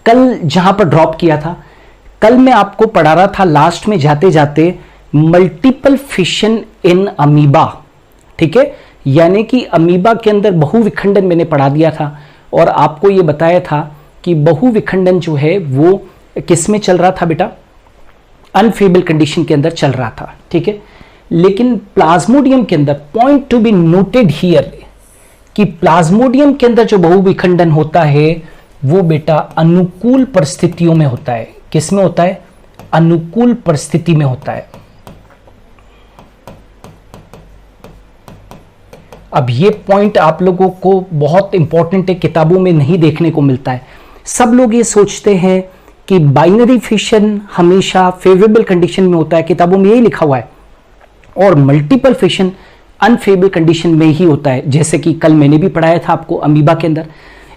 कल जहां पर ड्रॉप किया था, कल मैं आपको पढ़ा रहा था लास्ट में जाते जाते मल्टीपल फिशन इन अमीबा, ठीक है, यानी कि अमीबा के अंदर बहुविखंडन मैंने पढ़ा दिया था और आपको ये बताया था कि बहुविखंडन जो है वो किस में चल रहा था बेटा, अनफेबल कंडीशन के अंदर चल रहा था, ठीक है। लेकिन प्लाज्मोडियम के अंदर point to be noted here कि प्लाज्मोडियम के अंदर जो बहुविखंडन होता है वो बेटा अनुकूल परिस्थितियों में होता है। किस में होता है? अनुकूल परिस्थिति में होता है। अब ये पॉइंट आप लोगों को बहुत इंपॉर्टेंट है, किताबों में नहीं देखने को मिलता है। सब लोग ये सोचते हैं कि बाइनरी फिशन हमेशा फेवरेबल कंडीशन में होता है, किताबों में यही लिखा हुआ है, और मल्टीपल फिशन अनफेवरेबल कंडीशन में ही होता है, जैसे कि कल मैंने भी पढ़ाया था आपको अमीबा के अंदर।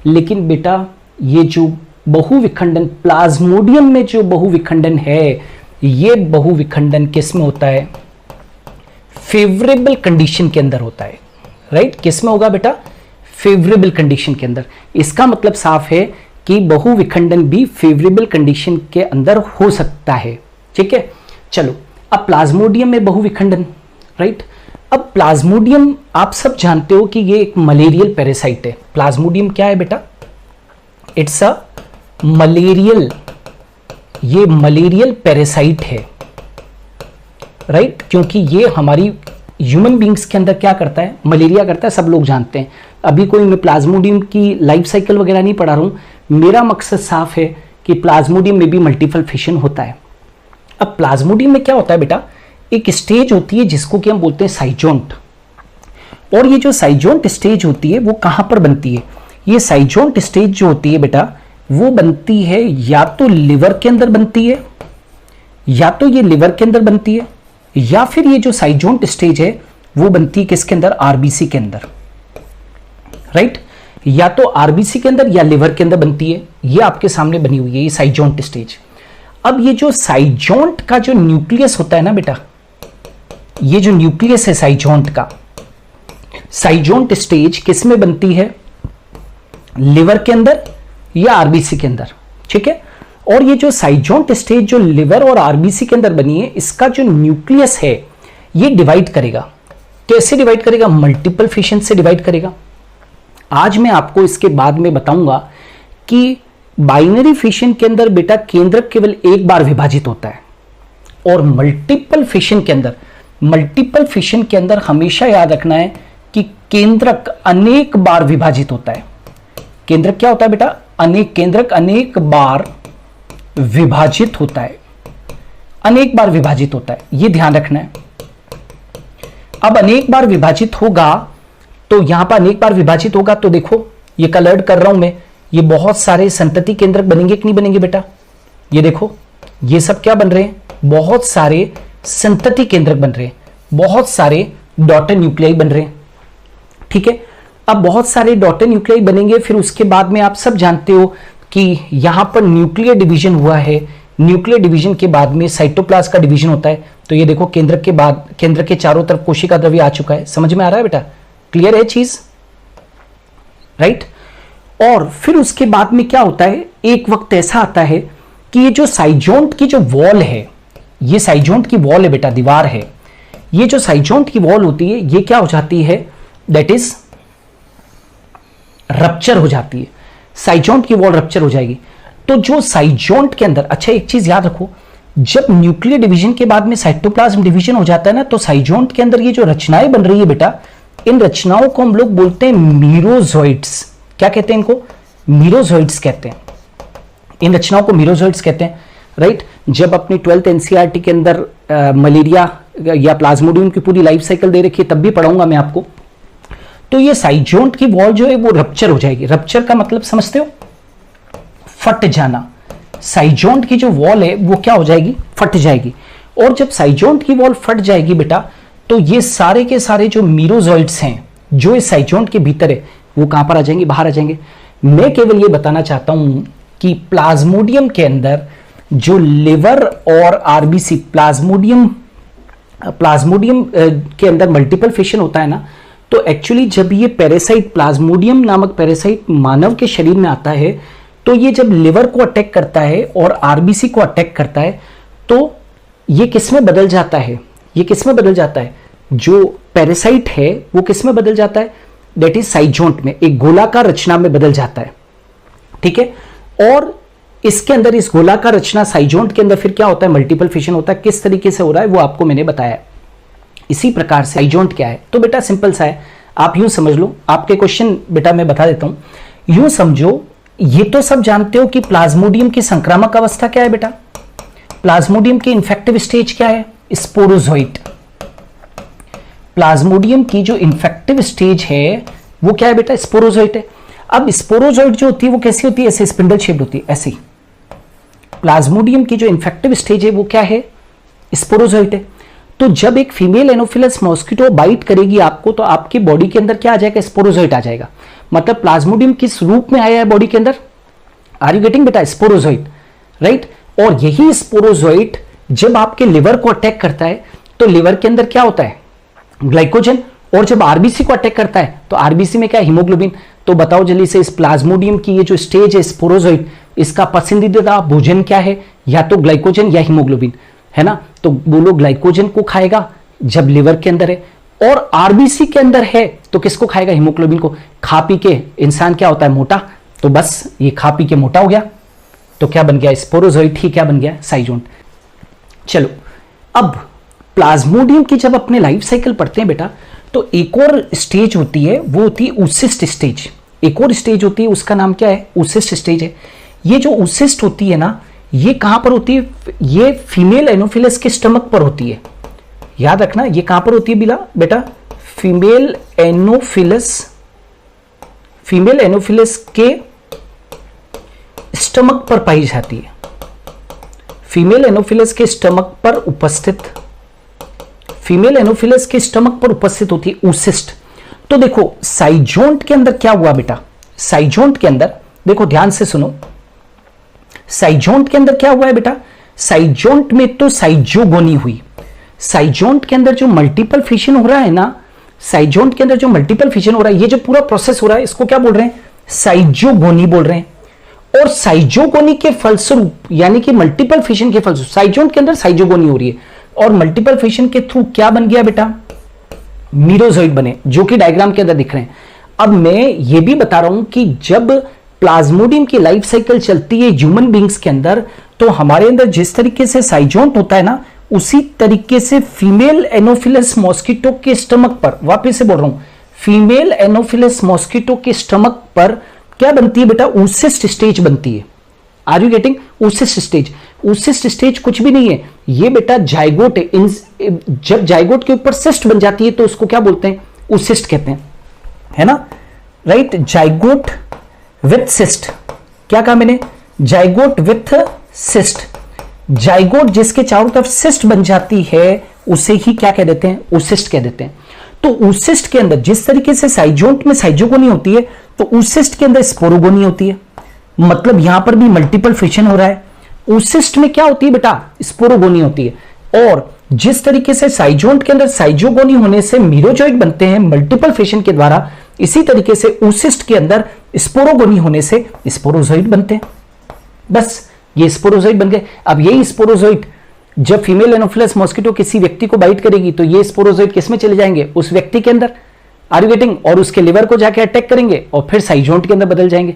लेकिन बेटा ये जो बहुविखंडन प्लाज्मोडियम में जो बहुविखंडन है, ये बहुविखंडन किस में होता है? फेवरेबल कंडीशन के अंदर होता है, राइट। किस में होगा बेटा? फेवरेबल कंडीशन के अंदर। इसका मतलब साफ है कि बहुविखंडन भी फेवरेबल कंडीशन के अंदर हो सकता है, ठीक है। चलो अब प्लाज्मोडियम में बहुविखंडन, राइट। अब प्लाज्मोडियम आप सब जानते हो कि ये एक मलेरियल पैरासाइट है। प्लाज्मोडियम क्या है बेटा? इट्स अ मलेरियल, ये मलेरियल पैरासाइट है, राइट। क्योंकि ये हमारी ह्यूमन बींग्स के अंदर क्या करता है? मलेरिया करता है, सब लोग जानते हैं। अभी कोई मैं प्लाज्मोडियम की लाइफ साइकिल वगैरह नहीं पढ़ा रहा हूं, मेरा मकसद साफ है कि प्लाज्मोडियम में भी मल्टीपल फिशन होता है। अब प्लाज्मोडियम में क्या होता है बेटा? एक स्टेज होती है जिसको कि हम बोलते हैं साइजोंट, और ये जो साइजोंट स्टेज होती है वो कहां पर बनती है? ये साइजोंट स्टेज जो होती है बेटा वो बनती है या तो लिवर के अंदर बनती है, या तो ये लिवर के अंदर बनती है, या फिर ये जो साइजोंट स्टेज है वो बनती है किसके अंदर? आरबीसी के अंदर, राइट। या तो आरबीसी के अंदर या लिवर के अंदर बनती है। ये आपके सामने बनी हुई है ये साइजोंट स्टेज। अब ये जो साइजोंट का जो न्यूक्लियस होता है ना बेटा, ये जो न्यूक्लियस है साइजोंट का, साइजोंट स्टेज किस में बनती है? लिवर के अंदर या आरबीसी के अंदर, ठीक है। और ये जो साइजोंट स्टेज जो लिवर और आरबीसी के अंदर बनी है, इसका जो न्यूक्लियस है ये डिवाइड करेगा। कैसे डिवाइड करेगा? मल्टीपल फिशन से डिवाइड करेगा। आज मैं आपको इसके बाद में बताऊंगा कि बाइनरी फिशन के अंदर बेटा केंद्रक केवल एक बार विभाजित होता है, और मल्टीपल फिशन के अंदर हमेशा याद रखना है कि केंद्रक अनेक बार विभाजित होता है। केंद्रक क्या होता है बेटा? केंद्रक अनेक बार विभाजित होता है, अनेक बार विभाजित होता है, ये ध्यान रखना है। अब अनेक बार विभाजित होगा तो यहां पर अनेक बार विभाजित होगा तो देखो ये कलर्ड कर रहा हूं मैं, ये बहुत सारे संतति केंद्रक बनेंगे कि नहीं बनेंगे बेटा? ये देखो ये सब क्या बन रहे हैं? बहुत सारे संतति केंद्रक बन रहे हैं, बहुत सारे डॉटर न्यूक्लियाई बन रहे हैं, ठीक है। अब बहुत सारे डॉटर न्यूक्लियाई बनेंगे, फिर उसके बाद में आप सब जानते हो कि यहां पर न्यूक्लियर डिवीजन हुआ है। न्यूक्लियर डिवीजन के बाद में साइटोप्लाज्म का डिवीजन होता है। तो ये देखो केंद्रक के बाद, केंद्र के चारों तरफ कोशिका द्रव्य आ चुका है। समझ में आ रहा है बेटा? क्लियर है चीज, राइट। और फिर उसके बाद में क्या होता है? एक वक्त ऐसा आता है कि ये जो साइजोंट की जो वॉल है, ये साइजोंट की वॉल है बेटा, दीवार है। ये जो साइजोंट की वॉल होती है ये क्या हो जाती है? दैट इज रप्चर हो जाती है। साइजोंट की वॉल रप्चर हो जाएगी। तो जो साइजोंट के अंदर, अच्छा एक चीज याद रखो, जब न्यूक्लियर डिवीजन के बाद में साइटोप्लाज्म डिवीजन हो जाता है ना, तो साइजोंट के अंदर ये जो रचनाएं बन रही है बेटा, इन रचनाओं को हम लोग बोलते हैं मीरोजोइड्स। क्या कहते हैं इनको? मीरोजोइड्स कहते हैं। इन रचनाओं को मीरोजोइड्स कहते हैं, राइट। जब अपनी 12th एनसीईआरटी के अंदर मलेरिया या प्लाज्मोडियम की पूरी लाइफ साइकिल दे रखी है, तब भी पढ़ाऊंगा मैं आपको। तो ये साइजोंट की वॉल जो है वो रप्चर हो जाएगी। रप्चर का मतलब समझते हो? फट जाना। साइजोंट की जो वॉल है वो क्या हो जाएगी? फट जाएगी। और जब साइजोंट की वॉल फट जाएगी बेटा, तो ये सारे के सारे जो मीरोजोइड्स हैं जो इस साइजोंट के भीतर है वो कहां पर आ जाएंगे? बाहर आ जाएंगे। मैं केवल ये बताना चाहता हूं कि प्लाज्मोडियम के अंदर जो लिवर और आरबीसी, प्लाज्मोडियम के अंदर मल्टीपल फिशन होता है ना, तो एक्चुअली जब ये पैरासाइट, प्लाज्मोडियम नामक पैरासाइट मानव के शरीर में आता है, तो ये जब लिवर को अटैक करता है और आरबीसी को अटैक करता है तो ये किस में बदल जाता है, ये किस में बदल जाता है, जो पैरासाइट है वो किस में बदल जाता है, दैट इज साइजोंट में, एक गोलाकार रचना में बदल जाता है। ठीक है, और इसके अंदर, इस गोलाकार रचना साइजोंट के अंदर फिर क्या होता है, मल्टीपल फिशन होता है। किस तरीके से हो रहा है वो आपको मैंने बताया। इसी प्रकार से साइजोंट क्या है, तो बेटा सिंपल सा है, आप यूं समझ लो, आपके क्वेश्चन बेटा मैं बता देता हूं। यूं समझो, ये तो सब जानते हो कि प्लाज्मोडियम की संक्रामक अवस्था क्या है बेटा, प्लाज्मोडियम की इन्फेक्टिव स्टेज क्या है, स्पोरोजोइट। प्लाज्मोडियम की जो इन्फेक्टिव स्टेज है वो क्या है बेटा, स्पोरोजोइट है। अब स्पोरोजोइट जो होती है वो कैसी होती है, ऐसे स्पिंडल शेप्ड होती है, ऐसी। प्लाज्मोडियम की जो इन्फेक्टिव स्टेज है वो क्या है, स्पोरोजोइट है। तो जब एक फीमेल एनोफिलस मॉस्किटो बाइट करेगी आपको तो आपकी बॉडी के अंदर क्या आ जाएगा, स्पोरोजोइट आ जाएगा। मतलब प्लाज्मोडियम किस रूप में आया है बॉडी के अंदर, आर यू गेटिंग बेटा, स्पोरोजोइट, राइट। और यही स्पोरोजोइट जब आपके लिवर को अटैक करता है तो लिवर के अंदर क्या होता है, ग्लाइकोजन, और जब आरबीसी को अटैक करता है तो आरबीसी में क्या है, हीमोग्लोबिन। तो बताओ जल्दी से, इस प्लाज्मोडियम की ये जो स्टेज है स्पोरोजोइट, इसका पसंदीदा भोजन क्या है, या तो ग्लाइकोजन या हीमोग्लोबिन, है ना। तो बोलो ग्लाइकोजन को खाएगा जब लिवर के अंदर है, और आरबीसी के अंदर है तो किसको खाएगा, हीमोग्लोबिन को। खा पी के इंसान क्या होता है, मोटा, तो बस ये खा पी के मोटा हो गया, तो क्या बन गया, स्पोरोजोइट ही क्या बन गया, साइजोंट। चलो, अब प्लाज्मोडियम की जब अपने लाइफ साइकिल पढ़ते हैं बेटा, तो एक और स्टेज होती है, वो होती है oocyst स्टेज। एक और स्टेज होती है, उसका नाम क्या है, oocyst स्टेज है। ये जो oocyst होती है ना, ये कहां पर होती है, ये फीमेल एनोफिलस के स्टमक पर होती है। याद रखना, ये कहां पर होती है बेटा, फीमेल एनोफिलस के स्टमक पर पाई जाती है, फीमेल एनोफिलस के स्टमक पर उपस्थित, फीमेल एनोफिलस के स्टमक पर उपस्थित होती है oocyst। तो देखो साइजोंट के अंदर क्या हुआ बेटा, साइजोंट के अंदर देखो ध्यान से सुनो, साइजोंट के अंदर क्या हुआ है बेटा, साइजोंट में तो साइजोगोनी हुई। साइजोंट के अंदर जो मल्टीपल फिशन हो रहा है ना, साइजोंट के अंदर जो मल्टीपल फिशन हो रहा है, ये जो पूरा प्रोसेस हो रहा है इसको क्या बोल रहे हैं, साइजोगोनी बोल रहे हैं। और साइजोगोनी के फलस्वरूप, यानी कि मल्टीपल फिशन के फलस्वरूप, साइजोंट के अंदर साइजोगोनी हो रही है और मल्टीपल फिशन के थ्रू क्या बन गया बेटा, मीरोजोइड बने, जो कि डायग्राम के अंदर दिख रहे हैं। अब मैं ये भी बता रहा हूं कि जब प्लाज्मोडियम की लाइफ साइकिल चलती है ह्यूमन बींग्स के अंदर, तो हमारे अंदर जिस तरीके से साइजोंट होता है ना, उसी तरीके से फीमेल एनोफिलस मॉस्किटो के स्टमक पर, वापस से बोल रहा हूं, फीमेल एनोफिलस मॉस्किटो के स्टमक पर क्या बनती है बेटा, oocyst स्टेज बनती है। Are you getting, oocyst stage. oocyst stage कुछ भी नहीं है, ये बेटा जाइगोट है। जब जाइगोट के ऊपर सिस्ट बन जाती है तो उसको क्या बोलते हैं, oocyst कहते हैं, है ना, राइट। जाइगोट विथ सिस्ट, क्या कहा मैंने, जाइगोट विथ सिस्ट। जाइगोट जिसके चारों तरफ सिस्ट बन जाती है उसे ही क्या कह देते हैं, oocyst कह देते हैं। तो oocyst के अंदर जिस तरीके से साइजोंट में साइजोगोनी होती है, तो oocyst के अंदर स्पोरोगोनी होती है। मतलब यहां पर भी मल्टीपल फिशन हो रहा है। oocyst में क्या होती है बेटा, स्पोरोगोनी होती है। और जिस तरीके से साइजोंट के अंदर साइजोगोनी होने से मीरोजोइड बनते हैं मल्टीपल फिशन के द्वारा, इसी तरीके से oocyst के अंदर स्पोरोगोनी होने से स्पोरोजोइड बनते हैं। बस ये स्पोरोजोइड बन गए। अब यही स्पोरोजोइड जब फीमेल एनोफिलस मॉस्किटो किसी व्यक्ति को बाइट करेगी तो ये स्पोरोजोइड किसमें चले जाएंगे, उस व्यक्ति के अंदर, आर यू गेटिंग, और उसके लिवर को जाके अटैक करेंगे और फिर साइजोंट के अंदर बदल जाएंगे।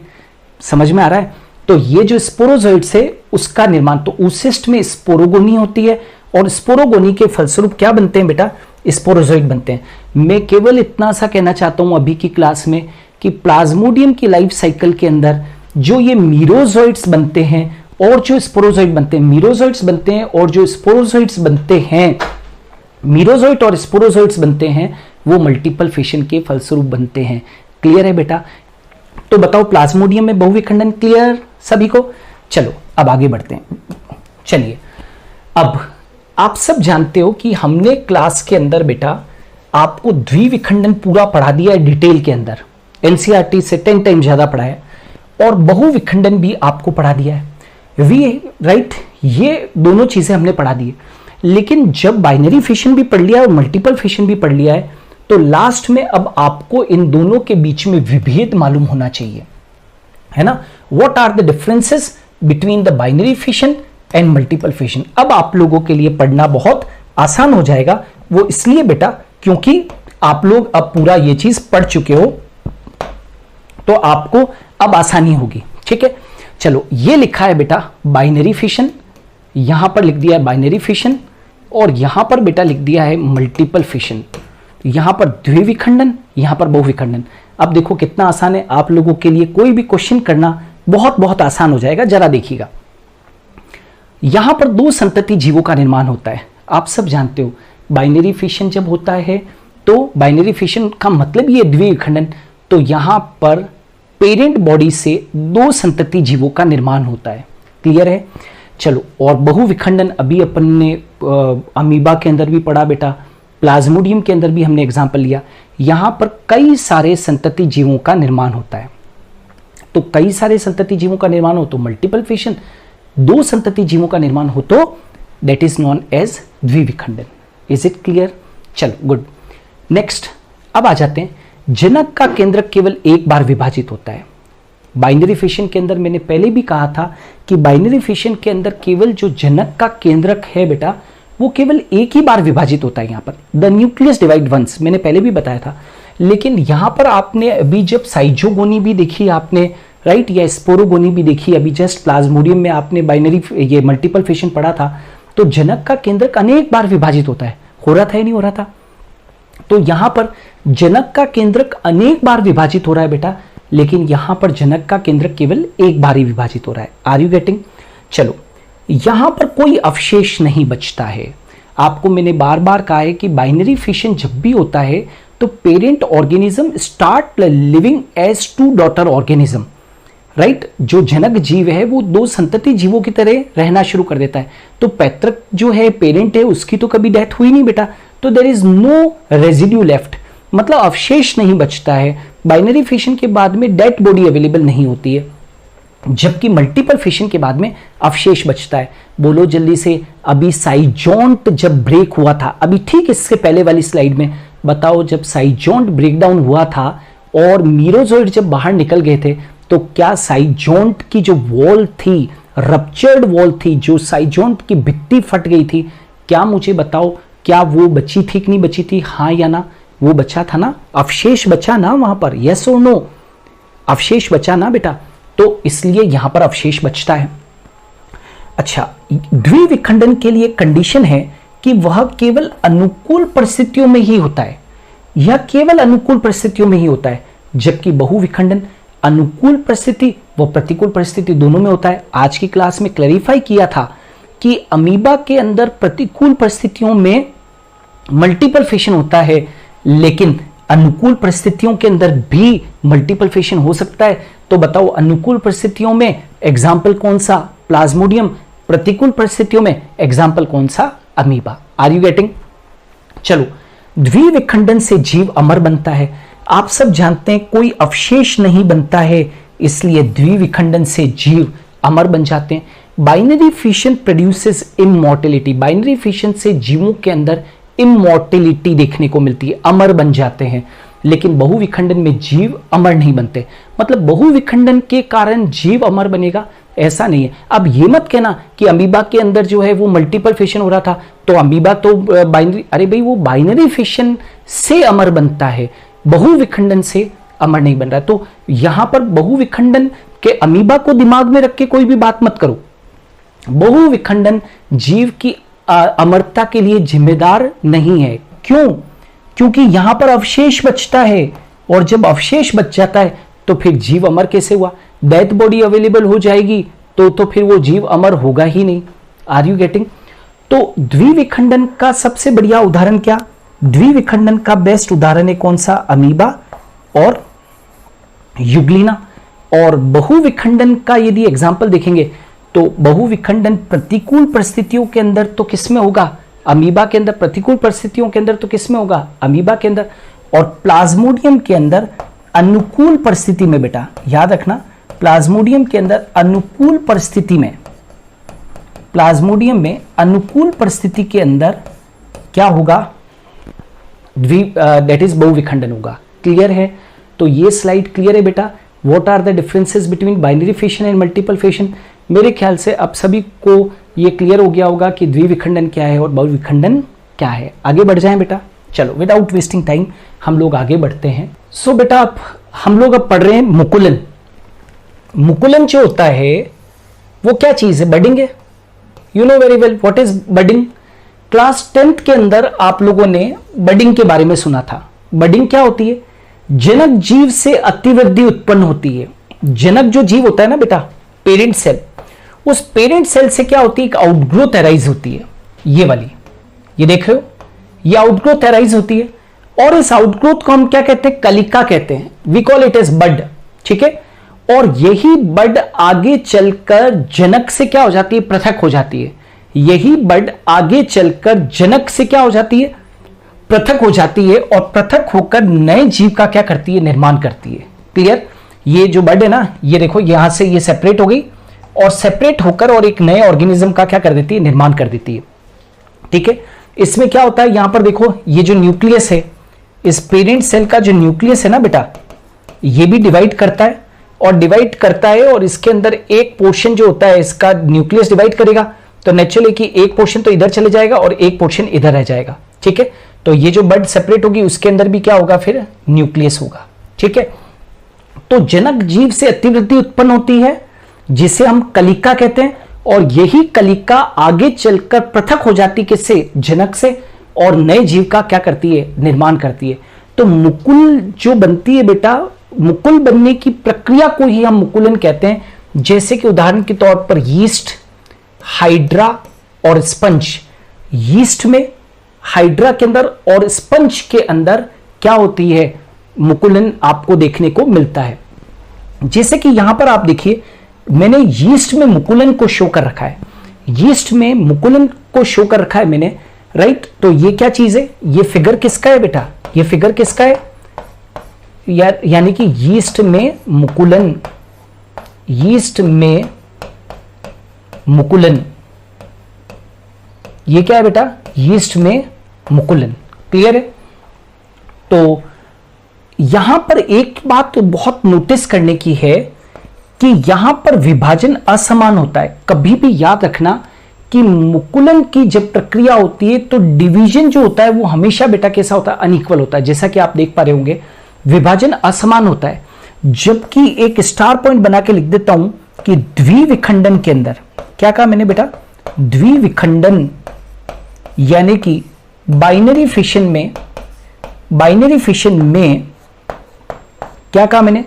समझ में आ रहा है। तो ये जो स्पोरोजोइड से उसका निर्माण, तो oocyst में स्पोरोगोनी होती है और स्पोरोगोनी के फलस्वरूप क्या बनते हैं बेटा, स्पोरोजोइड बनते हैं। मैं केवल इतना सा कहना चाहता हूं अभी की क्लास में कि प्लाज्मोडियम की लाइफ साइकिल के अंदर जो ये मीरोजोइड्स बनते हैं और जो स्पोरोजोइड बनते हैं, मीरोजोइड्स बनते हैं और जो स्पोरोजोइड्स बनते हैं, मीरोजोइड और स्पोरोजोइड्स बनते हैं, वो मल्टीपल फिशन के फलस्वरूप बनते हैं। क्लियर है बेटा। तो बताओ प्लाज्मोडियम में बहुविखंडन क्लियर सभी को। चलो अब आगे बढ़ते हैं। चलिए, अब आप सब जानते हो कि हमने क्लास के अंदर बेटा आपको द्विविखंडन पूरा पढ़ा दिया है डिटेल के अंदर, एनसीईआरटी से 10 टाइम ज्यादा पढ़ाया, और बहुविखंडन भी आपको पढ़ा दिया है। राइट, ये दोनों चीजें हमने पढ़ा दी है। लेकिन जब बाइनरी फिशन भी पढ़ लिया और मल्टीपल फिशन भी पढ़ लिया है, तो लास्ट में अब आपको इन दोनों के बीच में विभेद मालूम होना चाहिए। है ना। What are the differences between the binary fission and multiple fission. अब आप लोगों के लिए पढ़ना बहुत आसान हो जाएगा, वो इसलिए बेटा क्योंकि आप लोग अब पूरा ये चीज पढ़ चुके हो, तो आपको अब आसानी होगी। ठीक है, चलो ये लिखा है बेटा बाइनरी फिशन, यहां पर लिख दिया है बाइनरी फिशन, और यहां पर बेटा लिख दिया है मल्टीपल फिशन। यहां पर द्विविखंडन, यहां पर बहुविखंडन। अब देखो कितना आसान है, आप लोगों के लिए कोई भी क्वेश्चन करना बहुत बहुत आसान हो जाएगा। जरा देखिएगा, यहां पर दो संतति जीवों का निर्माण होता है। आप सब जानते हो बाइनरी फिशन जब होता है तो बाइनरी फिशन का मतलब ये द्विविखंडन, तो यहां पर पेरेंट बॉडी से दो संतति जीवों का निर्माण होता है। क्लियर है। चलो, और बहुविखंडन अभी अपन ने अमीबा के अंदर भी पढ़ा बेटा, प्लाज्मोडियम के अंदर भी हमने एग्जाम्पल लिया। यहां पर कई सारे संतति जीवों का निर्माण होता है, तो कई सारे संतति जीवों का निर्माण हो तो मल्टीपल फिशन, दो संतति जीवों का निर्माण हो तो दैट इज नॉन एज द्विविखंडन। Is it clear? चलो गुड। नेक्स्ट, अब आ जाते हैं, जनक का केंद्रक केवल एक बार विभाजित होता है। बाइनरी फिशन के अंदर मैंने पहले भी कहा था कि बाइनरी फिशन के अंदर केवल जो जनक का केंद्रक है बेटा वो केवल एक ही बार विभाजित होता है। यहां पर द न्यूक्लियस डिवाइड वंस, मैंने पहले भी बताया था। लेकिन यहां पर आपने अभी जब साइजोगोनी भी देखी आपने, राइट, या स्पोरोगोनी भी देखी, अभी जस्ट प्लाज्मोडियम में आपने बाइनरी ये मल्टीपल फिशन पढ़ा था, तो जनक का केंद्रक अनेक बार विभाजित होता है। हो रहा था या नहीं हो रहा था? तो यहां पर जनक का केंद्रक अनेक बार विभाजित हो रहा है बेटा, लेकिन यहां पर जनक का केंद्रक केवल एक बार ही विभाजित हो रहा है। Are you getting? चलो, यहां पर कोई अवशेष नहीं बचता है। आपको मैंने बार बार कहा है कि बाइनरी फिशन जब भी होता है तो parent organism start living as two daughter organism, right. जो जनक जीव है वो दो संतति जीवों की तरह रहना शुरू कर देता है। तो पैतृक जो है, पेरेंट है, उसकी तो कभी डेथ हुई नहीं बेटा, तो there is no residue left, मतलब अवशेष नहीं बचता है। बाइनरी फिशन के बाद में डेड बॉडी अवेलेबल नहीं होती है, जबकि मल्टीपल फिशन के बाद में अवशेष बचता है। बोलो जल्दी से, अभी साइजोंट जब ब्रेक हुआ था, अभी ठीक इससे पहले वाली स्लाइड में बताओ, जब साइजोंट ब्रेकडाउन हुआ था और मीरोजोइड जब बाहर निकल गए थे, तो क्या साइजोंट की जो वॉल थी, रप्चर्ड वॉल थी, जो साइजोंट की भित्ति फट गई थी, क्या मुझे बताओ, क्या वो बची थी कि नहीं बची थी? हाँ या ना? वो बचा था ना, अवशेष बचा ना वहां पर, यस और नो? अवशेष बचा ना बेटा, तो इसलिए यहां पर अवशेष बचता है। अच्छा, द्विविखंडन के लिए कंडीशन है कि वह केवल अनुकूल परिस्थितियों में ही होता है, यह केवल अनुकूल परिस्थितियों में ही होता है, जबकि बहुविखंडन अनुकूल परिस्थिति व प्रतिकूल परिस्थिति दोनों में होता है। आज की क्लास में क्लैरिफाई किया था कि अमीबा के अंदर प्रतिकूल परिस्थितियों में मल्टीपल फिशन होता है, लेकिन अनुकूल परिस्थितियों के अंदर भी मल्टीपल फिशन हो सकता है। तो बताओ, अनुकूल परिस्थितियों में एग्जाम्पल कौन सा? प्लाज्मोडियम। प्रतिकूल परिस्थितियों में एग्जाम्पल कौन सा? अमीबा। Are you getting? चलो, द्विविखंडन से जीव अमर बनता है। आप सब जानते हैं कोई अवशेष नहीं बनता है, इसलिए द्विविखंडन से जीव अमर बन जाते हैं। Binary fission produces immortality, binary fission से जीवों के अंदर इमॉर्टेलिटी देखने को मिलती है, अमर बन जाते हैं। लेकिन बहुविखंडन में जीव अमर नहीं बनते, मतलब बहुविखंडन के कारण जीव अमर बनेगा ऐसा नहीं है। अब ये मत कहना कि अमीबा के अंदर जो है वो मल्टीपल फिशन हो रहा था तो अमीबा तो बाइनरी, अरे भाई वो बाइनरी फिशन से अमर बनता है, बहुविखंडन से अमर नहीं बन रहा। तो यहां पर बहुविखंडन के अमीबा को दिमाग में रख के कोई भी बात मत करो। बहुविखंडन जीव की अमरता के लिए जिम्मेदार नहीं है। क्यों? क्योंकि यहां पर अवशेष बचता है, और जब अवशेष बच जाता है तो फिर जीव अमर कैसे हुआ? डेथ बॉडी अवेलेबल हो जाएगी तो फिर वो जीव अमर होगा ही नहीं। Are you getting? तो द्विविखंडन का सबसे बढ़िया उदाहरण क्या? द्विविखंडन का बेस्ट उदाहरण है कौन सा? अमीबा और युग्लिना। और बहुविखंडन का यदि एग्जाम्पल देखेंगे तो बहुविखंडन प्रतिकूल परिस्थितियों के अंदर तो किसमें होगा? अमीबा के अंदर। प्रतिकूल परिस्थितियों के अंदर तो किसमें होगा? अमीबा के अंदर। और प्लाज्मोडियम के अंदर अनुकूल परिस्थिति में, बेटा याद रखना, प्लाज्मोडियम के अंदर अनुकूल परिस्थिति में, प्लाज्मोडियम में अनुकूल परिस्थिति के अंदर क्या होगा? दैट इज बहुविखंडन होगा। क्लियर है? तो ये स्लाइड क्लियर है बेटा? What are the differences between binary fission and multiple fission. मेरे ख्याल से अब सभी को ये क्लियर हो गया होगा कि द्विविखंडन क्या है और बहुविखंडन क्या है। आगे बढ़ जाएं बेटा, चलो विदाउट वेस्टिंग टाइम हम लोग आगे बढ़ते हैं। सो बेटा अब हम लोग अब पढ़ रहे हैं मुकुलन। मुकुलन जो होता है वो क्या चीज है? बडिंग है। You know very well what is budding. Class 10th के अंदर आप लोगों ने बडिंग के बारे में सुना था। बडिंग क्या होती है? जनक जीव से अतिवृद्धि उत्पन्न होती है। जनक जो जीव होता है ना बेटा, पेरेंट सेल, उस पेरेंट सेल से क्या होती है? एक आउटग्रोथ अराइज होती है, ये वाली, ये देख रहे हो, ये आउटग्रोथ अराइज होती है। और इस आउटग्रोथ को हम क्या कहते हैं? कलिका कहते हैं। वी कॉल इट एज बड, ठीक है। और यही बड आगे चलकर जनक से क्या हो जाती है? पृथक हो जाती है। यही बड आगे चलकर जनक से क्या हो जाती है? पृथक हो जाती है। और पृथक होकर नए जीव का क्या करती है? निर्माण करती है। क्लियर? ये जो बड है ना, ये देखो यहां से ये सेपरेट हो गई और सेपरेट होकर और एक नए ऑर्गेनिज्म का क्या कर देती है? निर्माण कर देती है। ठीक है। इसमें क्या होता है? यहां पर देखो, ये जो न्यूक्लियस है, इस पेरेंट सेल का जो न्यूक्लियस है ना बेटा, ये भी डिवाइड करता है और डिवाइड करता है। और इसके अंदर एक पोर्शन जो होता है, इसका न्यूक्लियस डिवाइड करेगा तो नेचुरली कि एक पोर्शन तो इधर चले जाएगा और एक पोर्शन इधर रह जाएगा। ठीक है। तो ये जो बड सेपरेट होगी उसके अंदर भी क्या होगा? फिर न्यूक्लियस होगा। ठीक है। तो जनक जीव से अतिवृद्धि उत्पन्न होती है जिसे हम कलिका कहते हैं। और यही कलिका आगे चलकर पृथक हो जाती है किससे? जनक से, और नए जीव का क्या करती है? निर्माण करती है। तो मुकुल जो बनती है बेटा, मुकुल बनने की प्रक्रिया को ही हम मुकुलन कहते हैं। जैसे कि उदाहरण के तौर पर यीस्ट, हाइड्रा और स्पंज। यीस्ट में, हाइड्रा के अंदर और स्पंज के अंदर क्या होती है? मुकुलन आपको देखने को मिलता है। जैसे कि यहां पर आप देखिए, मैंने यीस्ट में मुकुलन को शो कर रखा है। यीस्ट में मुकुलन को शो कर रखा है मैंने, राइट। तो ये क्या चीज है? ये फिगर किसका है बेटा? ये फिगर किसका है? यानी कि यीस्ट में मुकुलन, यीस्ट में मुकुलन, ये क्या है बेटा? यीस्ट में मुकुलन। क्लियर है? तो यहां पर एक बात तो बहुत नोटिस करने की है कि यहां पर विभाजन असमान होता है। कभी भी याद रखना कि मुकुलन की जब प्रक्रिया होती है तो डिवीजन जो होता है वो हमेशा बेटा कैसा होता है? अनइक्वल होता है। जैसा कि आप देख पा रहे होंगे, विभाजन असमान होता है। जबकि एक स्टार पॉइंट बना के लिख देता हूं कि द्विविखंडन के अंदर, क्या कहा मैंने बेटा? द्विविखंडन यानी कि बाइनरी फिशन में, बाइनरी फिशन में क्या कहा मैंने?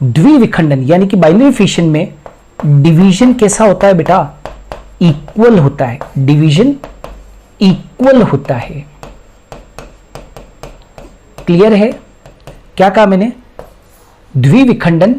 द्विविखंडन यानी कि बाइनरी फिशन में डिवीजन कैसा होता है बेटा? इक्वल होता है। डिवीजन इक्वल होता है। क्लियर है? क्या कहा मैंने? द्विविखंडन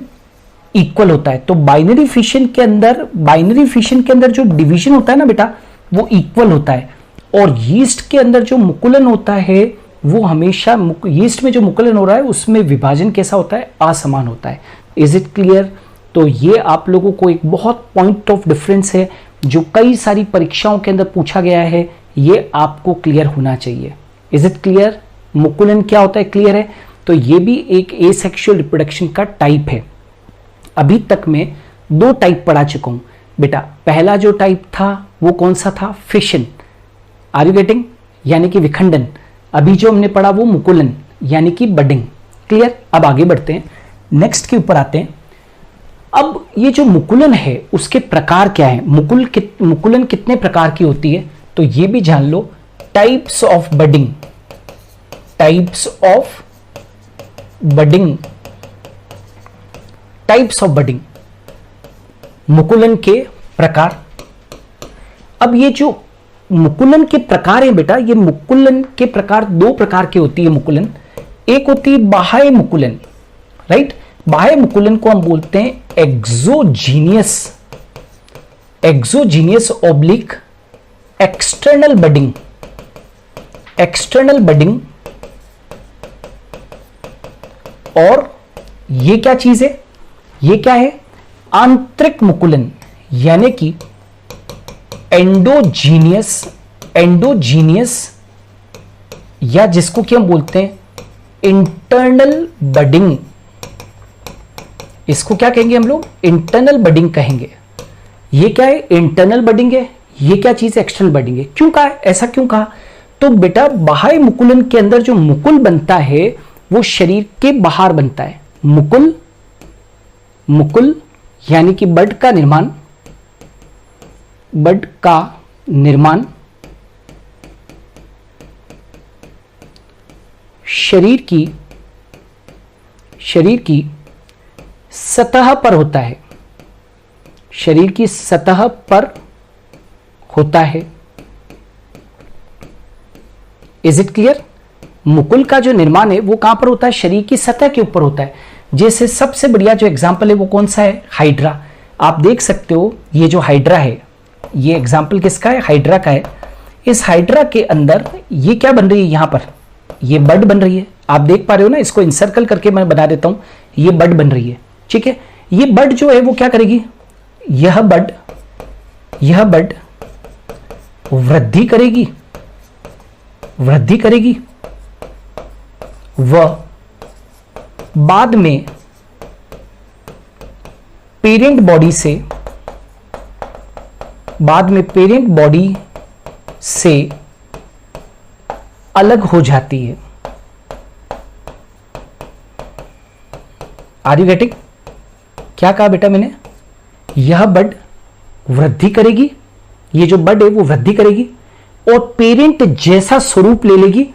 इक्वल होता है। तो बाइनरी फिशन के अंदर, बाइनरी फिशन के अंदर जो डिवीजन होता है ना बेटा, वो इक्वल होता है। और यीस्ट के अंदर जो मुकुलन होता है वो हमेशा, यीस्ट में जो मुकुलन हो रहा है उसमें विभाजन कैसा होता है? असमान होता है। Is it clear? तो ये आप लोगों को एक बहुत पॉइंट ऑफ डिफरेंस है जो कई सारी परीक्षाओं के अंदर पूछा गया है, ये आपको क्लियर होना चाहिए। Is it clear? मुकुलन क्या होता है? क्लियर है? तो ये भी एक एसेक्सुअल रिप्रोडक्शन का टाइप है। अभी तक मैं 2 टाइप पढ़ा चुका हूं बेटा। पहला जो टाइप था वो कौन सा था? फिशन। Are you getting? यानी कि विखंडन। अभी जो हमने पढ़ा वो मुकुलन यानी कि बडिंग। क्लियर? अब आगे बढ़ते हैं, नेक्स्ट के ऊपर आते हैं। अब ये जो मुकुलन है उसके प्रकार क्या है? मुकुलन कितने प्रकार की होती है? तो ये भी जान लो, types of budding, types of budding, types of budding, मुकुलन के प्रकार। अब ये जो मुकुलन के प्रकार है बेटा, ये मुकुलन के प्रकार 2 प्रकार की होती है मुकुलन। एक होती है बाह्य मुकुलन, राइट। बाह्य मुकुलन को हम बोलते हैं exogenous, exogenous oblique external budding, external budding. और ये क्या चीज है? ये क्या है? आंतरिक मुकुलन यानी कि एंडोजीनियस, एंडोजीनियस या जिसको कि हम बोलते हैं इंटरनल बडिंग, इसको क्या कहेंगे हम लोग? इंटरनल बडिंग कहेंगे। ये क्या है? इंटरनल बडिंग है। ये क्या चीज है? एक्सटर्नल बडिंग है। क्यों कहा है? ऐसा क्यों कहा? तो बेटा बाह्य मुकुलन के अंदर जो मुकुल बनता है वो शरीर के बाहर बनता है। मुकुल, मुकुल यानी कि बड का निर्माण, बड का निर्माण शरीर की सतह पर होता है। शरीर की सतह पर होता है। Is it clear? मुकुल का जो निर्माण है वो कहां पर होता है? शरीर की सतह के ऊपर होता है। जैसे सबसे बढ़िया जो एग्जाम्पल है वो कौन सा है? हाइड्रा। आप देख सकते हो ये जो हाइड्रा है, ये एग्जाम्पल किसका है? हाइड्रा का है। इस हाइड्रा के अंदर ये क्या बन रही है? यहां पर ये बड बन रही है। आप देख पा रहे हो ना? इसको इंसर्कल करके मैं बना देता हूं। ये बड बन रही है, ठीक है। ये बड जो है वो क्या करेगी? यह बड वृद्धि करेगी, वृद्धि करेगी व बाद में पेरेंट बॉडी से अलग हो जाती है। Are you getting? क्या कहा बेटा मैंने? यह बड वृद्धि करेगी, ये जो बड है वो वृद्धि करेगी और पेरेंट जैसा स्वरूप ले लेगी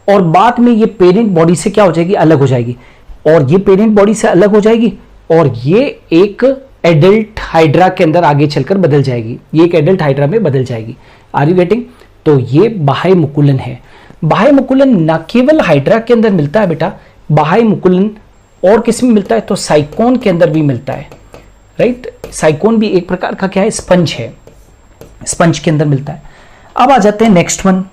और बाद में ये पेरेंट बॉडी से क्या हो जाएगी? अलग हो जाएगी। और ये पेरेंट बॉडी से अलग हो जाएगी और ये एक एडल्ट हाइड्रा के अंदर आगे चलकर बदल जाएगी। ये एक एडल्ट हाइड्रा में बदल जाएगी। Are you getting? तो ये बाह्य मुकुलन है। बाह्य मुकुलन न केवल हाइड्रा के अंदर मिलता है बेटा, बाह्य मुकुलन और किस में मिलता है? तो साइकोन के अंदर भी मिलता है, राइट। साइकोन भी एक प्रकार का क्या है? स्पंज है, स्पंज के अंदर मिलता है। अब आ जाते हैं नेक्स्ट वन,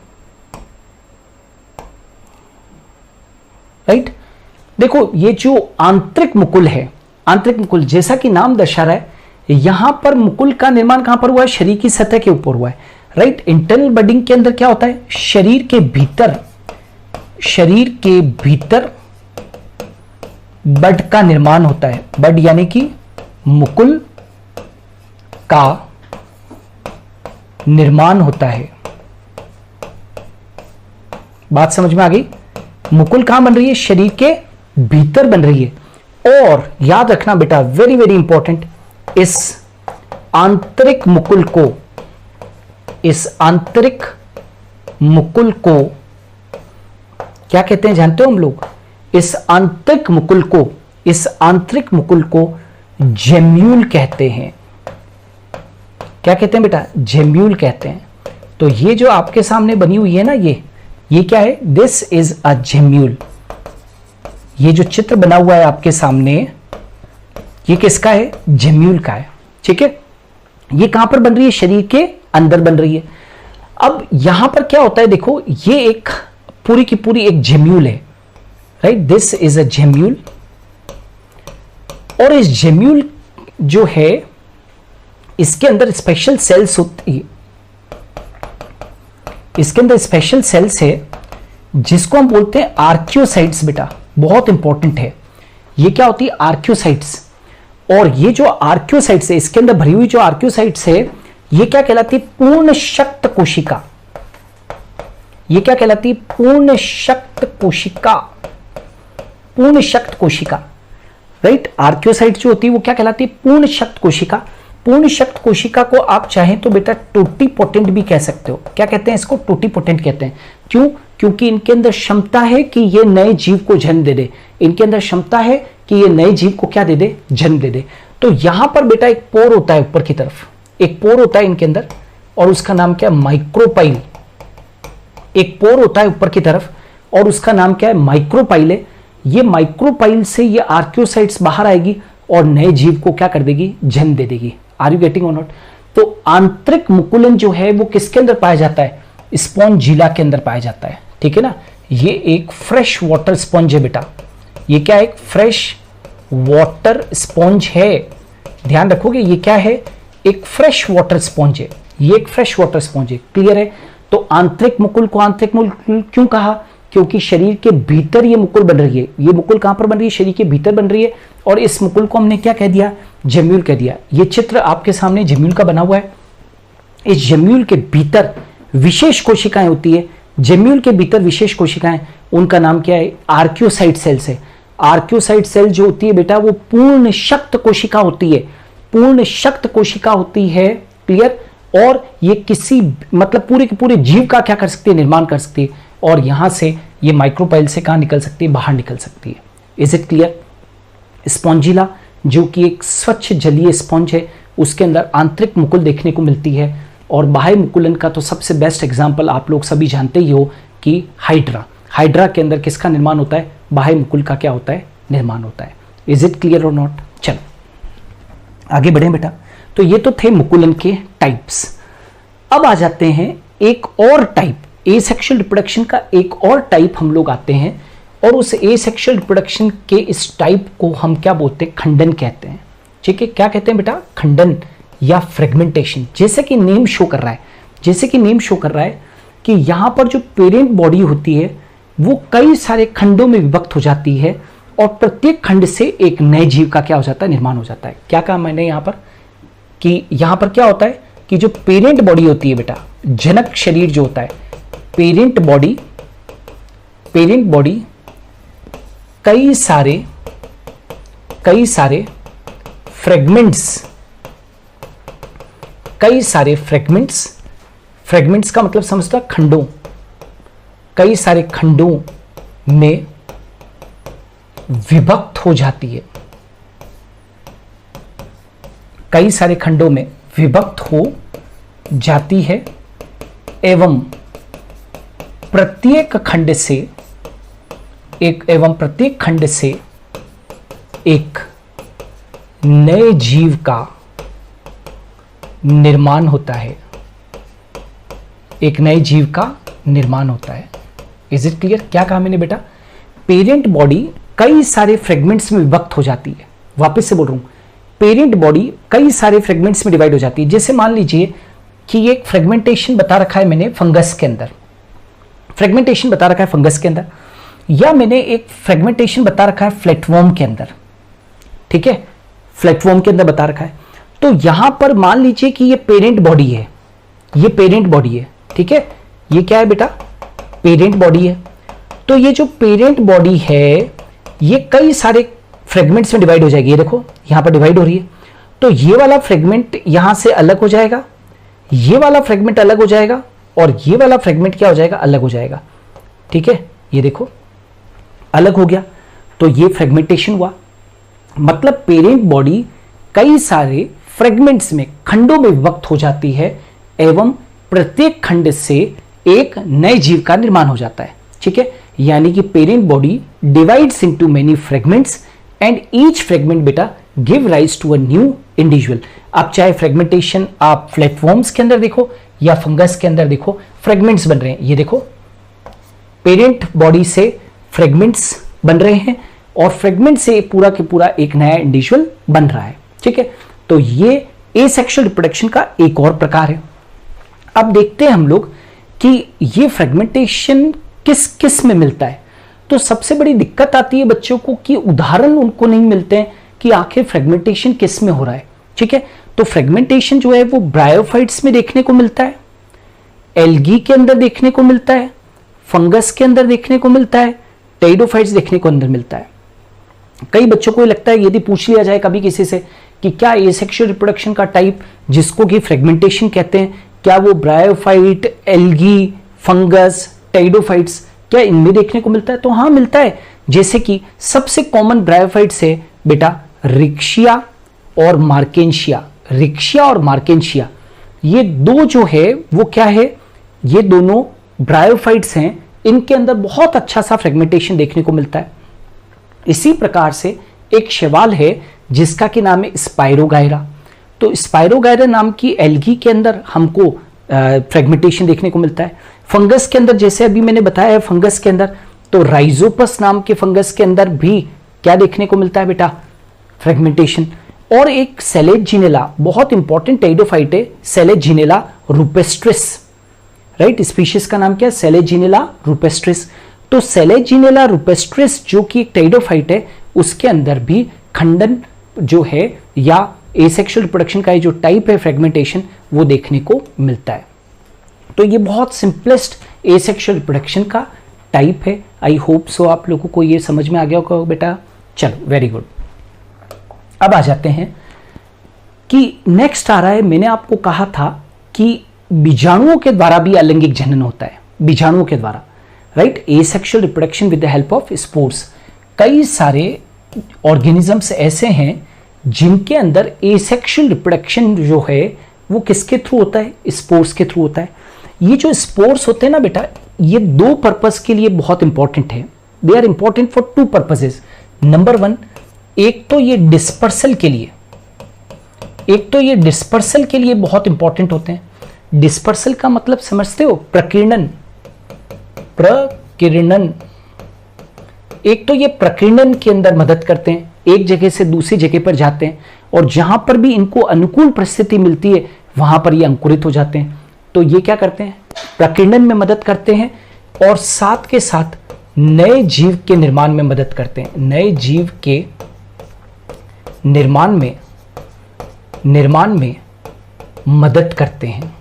राइट। देखो ये जो आंतरिक मुकुल है, आंतरिक मुकुल जैसा कि नाम दर्शा रहा है, यहां पर मुकुल का निर्माण कहां पर हुआ है? शरीर की सतह के ऊपर हुआ है, राइट। इंटरनल बडिंग के अंदर क्या होता है? शरीर के भीतर बड का निर्माण होता है। बड यानी कि मुकुल का निर्माण होता है। बात समझ में आ गई? मुकुल कहां बन रही है? शरीर के भीतर बन रही है। और याद रखना बेटा, वेरी वेरी इंपॉर्टेंट, इस आंतरिक मुकुल को क्या कहते हैं जानते हो हम लोग? इस आंतरिक मुकुल को जेम्यूल कहते हैं। क्या कहते हैं बेटा? जेम्यूल कहते हैं। तो ये जो आपके सामने बनी हुई है ना, ये क्या है? This is a gemmule. ये जो चित्र बना हुआ है आपके सामने, ये किसका है? जेम्यूल का है, ठीक है। ये कहां पर बन रही है? शरीर के अंदर बन रही है। अब यहां पर क्या होता है? देखो ये एक पूरी की पूरी एक जेम्यूल है, right. This is a gemmule. और इस जेम्यूल जो है इसके अंदर स्पेशल सेल्स होती है, इसके अंदर स्पेशल सेल्स है जिसको हम बोलते हैं आर्कियोसाइट्स। बेटा बहुत इंपॉर्टेंट है, ये क्या होती है? आर्कियोसाइट्स। और ये जो आर्कियोसाइट्स है, इसके अंदर भरी हुई जो आर्कियोसाइट्स है, ये क्या कहलाती है? पूर्ण शक्त कोशिका। ये क्या कहलाती है? पूर्ण शक्त कोशिका, पूर्ण शक्त कोशिका, राइट। आर्कियोसाइट जो होती है वो क्या कहलाती है? पूर्ण शक्त कोशिका। पूर्ण शक्त कोशिका को आप चाहें तो बेटा टोटीपोटेंट भी कह सकते हो। क्या कहते हैं इसको? टोटीपोटेंट कहते हैं। क्यों? क्योंकि इनके अंदर क्षमता है कि ये नए जीव को जन्म दे दे। इनके अंदर क्षमता है कि ये नए जीव को क्या दे दे? जन्म दे दे। तो यहां पर बेटा एक पोर होता है ऊपर की तरफ, एक पोर होता है इनके अंदर, और उसका नाम क्या है? माइक्रोपाइल। एक पोर होता है ऊपर की तरफ और उसका नाम क्या है? माइक्रोपाइल है। ये माइक्रोपाइल से ये आर्कियोसाइट्स बाहर आएगी और नए जीव को क्या कर देगी? जन्म दे देगी। आर यू गेटिंग और नॉट? तो आंतरिक मुकुलन जो है वो किसके अंदर पाया जाता है? स्पॉन्जिला के अंदर पाया जाता है, ठीक है ना। ये एक फ्रेश वाटर स्पॉन्ज है बेटा। ये क्या है? एक फ्रेश वाटर स्पॉन्ज है। ध्यान रखोगे ये क्या है? एक फ्रेश वाटर स्पॉन्ज है। ये एक फ्रेश वाटर स्पॉन्ज है। क्लियर है? तो आंतरिक मुकुल को आंतरिक मुकुल क्यों कहा? क्योंकि शरीर के भीतर ये मुकुल बन रही है। ये मुकुल कहां पर बन रही है? शरीर के भीतर बन रही है। और इस मुकुल को हमने क्या कह दिया? जेम्यूल कह दिया। ये चित्र आपके सामने जेम्यूल का बना हुआ है। इस जेम्यूल के भीतर विशेष कोशिकाएं होती है। जेम्यूल के भीतर विशेष कोशिकाएं, उनका नाम क्या है? आर्क्योसाइट सेल्स है। आर्क्योसाइट सेल जो होती है बेटा, वो पूर्ण शक्त कोशिका होती है। पूर्ण शक्त कोशिका होती है। क्लियर? और ये किसी मतलब पूरे के पूरे जीव का क्या कर सकती है? निर्माण कर सकती है। और यहां से ये माइक्रोपाइल से कहां निकल सकती है? बाहर निकल सकती है। Is it clear? स्पॉन्जिला जो कि एक स्वच्छ जलीय स्पॉन्ज है, उसके अंदर आंतरिक मुकुल देखने को मिलती है। और बाह्य मुकुलन का तो सबसे बेस्ट एग्जाम्पल आप लोग सभी जानते ही हो कि हाइड्रा। हाइड्रा के अंदर किसका निर्माण होता है? बाह्य मुकुल का क्या होता है? निर्माण होता है। इज इट क्लियर और नॉट? चलो आगे बढ़े बेटा। तो ये तो थे मुकुलन के टाइप्स। अब आ जाते हैं एक और टाइप, एसेक्सुअल रिप्रोडक्शन का एक और टाइप हम लोग आते हैं। और उस एसेक्सुअल रिप्रोडक्शन के इस टाइप को हम क्या बोलते हैं? खंडन कहते हैं। ठीक है, क्या कहते हैं बेटा? खंडन या फ्रेगमेंटेशन। जैसे कि नेम शो कर रहा है, जैसे कि नेम शो कर रहा है कि यहां पर जो पेरेंट बॉडी होती है वो कई सारे खंडों में विभक्त हो जाती है और प्रत्येक खंड से एक नए जीव का क्या हो जाता है? निर्माण हो जाता है। क्या कहा मैंने यहां पर कि यहां पर क्या होता है कि जो पेरेंट बॉडी होती है बेटा, जनक शरीर जो होता है, पेरेंट बॉडी कई सारे फ्रेगमेंट्स का मतलब समझता खंडों, कई सारे खंडों में विभक्त हो जाती है। कई सारे खंडों में विभक्त हो जाती है एवं प्रत्येक खंड से एक नए जीव का निर्माण होता है। एक नए जीव का निर्माण होता है। Is it clear? क्या कहा मैंने बेटा? पेरेंट बॉडी कई सारे फ्रेगमेंट्स में विभक्त हो जाती है। वापस से बोल रहा हूं, पेरेंट बॉडी कई सारे फ्रेगमेंट्स में डिवाइड हो जाती है। जैसे मान लीजिए कि एक फ्रेगमेंटेशन बता रखा है मैंने फंगस के अंदर, फ्रेगमेंटेशन बता रखा है फंगस के अंदर, या मैंने एक फ्रेगमेंटेशन बता रखा है फ्लैटवर्म के अंदर। ठीक है, फ्लैटवर्म के अंदर बता रखा है। तो यहां पर मान लीजिए कि ये पेरेंट बॉडी है, ये पेरेंट बॉडी है। ठीक है, ये क्या है बेटा? पेरेंट बॉडी है। तो ये जो पेरेंट बॉडी है ये कई सारे फ्रेगमेंट्स में डिवाइड हो जाएगी। ये देखो यहां पर डिवाइड हो रही है। तो ये वाला फ्रेगमेंट यहां से अलग हो जाएगा, ये वाला फ्रेगमेंट अलग हो जाएगा और ये वाला फ्रेगमेंट क्या हो जाएगा? अलग हो जाएगा। ठीक है, ये देखो अलग हो गया। तो ये फ्रेगमेंटेशन हुआ। मतलब पेरेंट बॉडी कई सारे फ्रेगमेंट्स में, खंडों में विभक्त हो जाती है एवं प्रत्येक खंड से एक नए जीव का निर्माण हो जाता है। ठीक है, यानी कि parent body divides into many fragments and each fragment बेटा give rise to a new individual. आप चाहे फ्रेगमेंटेशन आप फ्लैटवर्म्स के अंदर देखो या फंगस के अंदर देखो, फ्रेगमेंट्स बन रहे हैं। ये देखो पेरेंट बॉडी से फ्रेगमेंट्स बन रहे हैं और फ्रेगमेंट से पूरा के पूरा एक नया इंडिविजुअल बन रहा है। ठीक है, तो ये एसेक्सुअल रिप्रोडक्शन का एक और प्रकार है। अब देखते हैं हम लोग कि ये फ्रेगमेंटेशन किस किस में मिलता है। तो सबसे बड़ी दिक्कत आती है बच्चों को कि उदाहरण उनको नहीं मिलते हैं कि आखिर फ्रेगमेंटेशन किस में हो रहा है। ठीक है, तो फ्रेगमेंटेशन जो है वो ब्रायोफाइट्स में देखने को मिलता है, एल्गी के अंदर देखने को मिलता है, फंगस के अंदर देखने को मिलता है, टेरिडोफाइट्स देखने को अंदर मिलता है। कई बच्चों को लगता है, यदि पूछ लिया जाए कभी किसी से कि क्या एसेक्सुअल रिप्रोडक्शन का टाइप जिसको कि फ्रेगमेंटेशन कहते हैं, क्या वो ब्रायोफाइट, एल्गी, फंगस, टेरिडोफाइट्स क्या इनमें देखने को मिलता है? तो हाँ मिलता है। जैसे कि सबसे कॉमन ब्रायोफाइट्स है बेटा रिक्शिया और मार्केंशिया। रिक्शिया और मार्केंशिया ये दो जो है वो क्या है? ये दोनों ब्रायोफाइट्स हैं, इनके अंदर बहुत अच्छा सा फ्रेगमेंटेशन देखने को मिलता है। इसी प्रकार से एक शैवाल है जिसका कि नाम है स्पाइरोगायरा। तो स्पाइरोगायरा नाम की एल्गी के अंदर हमको फ्रेगमेंटेशन देखने को मिलता है। फंगस के अंदर जैसे अभी मैंने बताया है, फंगस के अंदर तो राइजोपस नाम के फंगस के अंदर भी क्या देखने को मिलता है बेटा? फ्रेगमेंटेशन। और एक सेलेजिनेला बहुत इंपॉर्टेंट टेरिडोफाइट है, सेलेजिनेला रूपेस्ट्रिस। राइट, स्पीशीज का नाम क्या है? सेलेजिनेला रूपेस्ट्रिस। तो सेलेजिनेला रुपेस्ट्रिस जो कि एक टेरिडोफाइट है, उसके अंदर भी खंडन जो है या एसेक्सुअल रिप्रोडक्शन का जो टाइप है फ्रेगमेंटेशन, वो देखने को मिलता है। तो ये बहुत सिंपलेस्ट एसेक्सुअल रिप्रोडक्शन का टाइप है। आई होप सो आप लोगों को ये समझ में आ गया होगा बेटा। चलो वेरी गुड। अब आ जाते हैं कि नेक्स्ट आ रहा है, मैंने आपको कहा था कि बीजाणुओं के द्वारा भी अलैंगिक जनन होता है, बीजाणुओं के द्वारा, right. Asexual reproduction with the help of spores. कई सारे ऑर्गेनिजम्स ऐसे हैं जिनके अंदर एसेक्सुअल रिप्रोडक्शन जो है वो किसके थ्रू होता है, स्पोर्स के थ्रू होता है। ये जो स्पोर्स होते हैं ना बेटा, ये दो पर्पस के लिए बहुत इंपॉर्टेंट है। They are important for two purposes. Number one, एक तो ये डिस्पर्सल के लिए, बहुत इंपॉर्टेंट होते हैं। डिस्पर्सल का मतलब समझते हो, प्रकीर्णन। एक तो ये प्रकीर्णन के अंदर मदद करते हैं, एक जगह से दूसरी जगह पर जाते हैं, और जहां पर भी इनको अनुकूल परिस्थिति मिलती है वहां पर ये अंकुरित हो जाते हैं। तो ये क्या करते हैं, प्रकीर्णन में मदद करते हैं, और साथ के साथ नए जीव के निर्माण में मदद करते हैं। नए जीव के निर्माण में मदद करते हैं।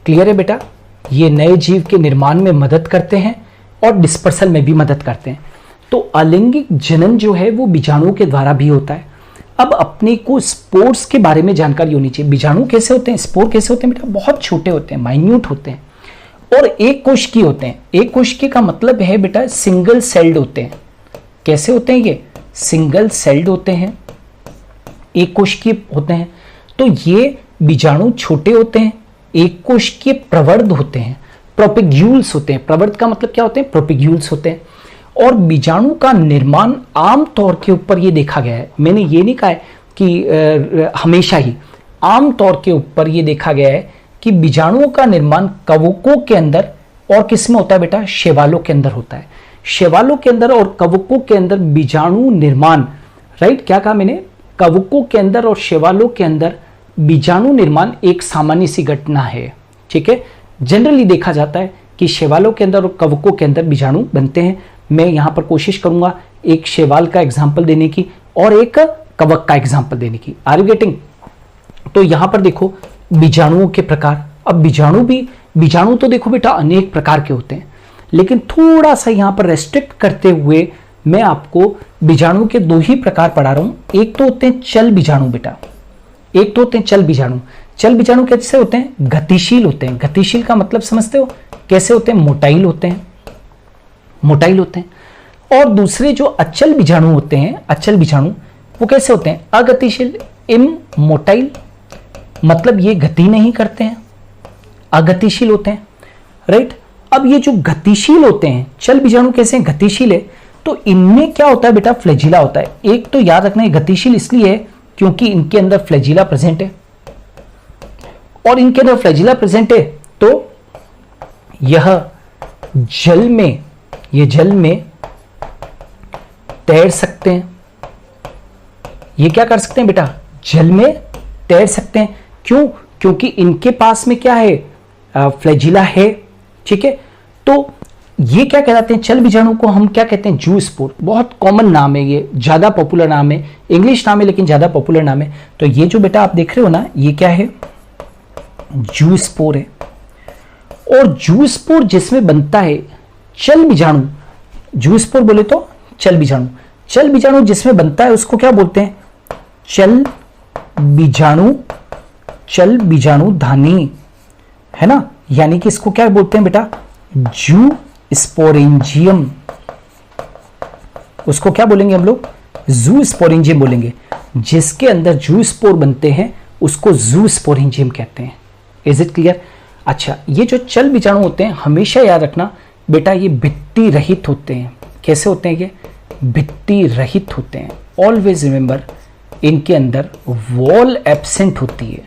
क्लियर है बेटा? ये नए जीव के निर्माण में मदद करते हैं और डिस्पर्सल में भी मदद करते हैं। तो अलैंगिक जनन जो है वो बीजाणुओं के द्वारा भी होता है। अब अपने को स्पोर्स के बारे में जानकारी होनी चाहिए। बीजाणु कैसे होते हैं, स्पोर कैसे होते हैं बेटा? बहुत छोटे होते हैं, माइन्यूट होते हैं, और एक कोशिकीय होते हैं। एक कोशिकीय का मतलब है बेटा सिंगल सेल्ड होते हैं। कैसे होते हैं ये? सिंगल सेल्ड होते हैं, एक कोशिकीय होते हैं। तो ये बीजाणु छोटे होते हैं, एक कोशिकीय प्रवर्ध होते हैं, प्रोपिग्यूल्स होते हैं। प्रवर्ध का मतलब क्या होते हैं? प्रोपिग्यूल्स होते हैं। और बीजाणु का निर्माण आमतौर के ऊपर ये देखा गया है, मैंने ये नहीं कहा है कि हमेशा ही, आमतौर के ऊपर ये देखा गया है कि बीजाणुओं का निर्माण कवकों के अंदर और किस में होता है बेटा? शैवालों के अंदर होता है। शैवालों के अंदर और कवकों के अंदर बीजाणु निर्माण, राइट, क्या कहा मैंने? कवकों के अंदर और शैवालों के अंदर बीजाणु निर्माण एक सामान्य सी घटना है। ठीक है, जनरली देखा जाता है कि शैवालों के अंदर और कवकों के अंदर बीजाणु बनते हैं। मैं यहां पर कोशिश करूंगा एक शैवाल का एग्जाम्पल देने की और एक कवक का एग्जाम्पल देने की। Are you getting? तो यहां पर देखो बीजाणुओं के प्रकार। अब बीजाणु तो देखो बेटा अनेक प्रकार के होते हैं, लेकिन थोड़ा सा यहां पर रेस्ट्रिक्ट करते हुए मैं आपको बीजाणु के दो ही प्रकार पढ़ा रहा हूं। एक तो होते हैं चल बीजाणु बेटा, एक तो होते हैं चल बीजाणु। चल बीजाणु कैसे होते हैं? गतिशील होते हैं। गतिशील का मतलब समझते हो कैसे होते हैं? मोटाइल होते हैं, मोटाइल होते हैं। और दूसरे जो अचल बीजाणु होते हैं, अचल बीजाणु, वो कैसे होते हैं? अगतिशील, इमोटाइल, मतलब ये गति नहीं करते हैं, अगतिशील होते हैं, राइट। अब ये जो गतिशील होते हैं, चल बीजाणु कैसे हैं? गतिशील है। तो इनमें क्या होता है बेटा? फ्लैजिला होता है। एक तो याद रखना है गतिशील इसलिए है क्योंकि इनके अंदर फ्लैजिला प्रेजेंट है, और इनके अंदर फ्लैजिला प्रेजेंट है तो यह जल में तैर सकते हैं। ये क्या कर सकते हैं बेटा? जल में तैर सकते हैं। क्यों? क्योंकि इनके पास में क्या है? फ्लैजिला है। ठीक है, तो ये क्या कहलाते हैं? चल बीजाणु को हम क्या कहते हैं? जूस्पोर। बहुत कॉमन नाम है, ये ज्यादा पॉपुलर नाम है, इंग्लिश नाम है लेकिन ज्यादा पॉपुलर नाम है। तो ये जो बेटा आप देख रहे हो ना, ये क्या है? जूस्पोर है। और जूस्पोर जिसमें बनता है चल बीजाणु, जूस्पोर बोले तो चल बीजाणु, चल बीजाणु जिसमें बनता है उसको क्या बोलते हैं? चल बीजाणु धानी, है ना। यानी कि इसको क्या बोलते हैं बेटा? जू स्पोरेंजियम। उसको क्या बोलेंगे हम लोग? जू स्पोरेंजियम बोलेंगे। जिसके अंदर जू स्पोर बनते हैं उसको जू स्पोरेंजियम कहते हैं। Is it clear? अच्छा, ये जो चल बीजाणु होते हैं हमेशा याद रखना बेटा, ये भित्ति रहित होते हैं। कैसे होते हैं? ये भित्ति रहित होते हैं। ऑलवेज रिमेंबर, इनके अंदर वॉल एब्सेंट होती है।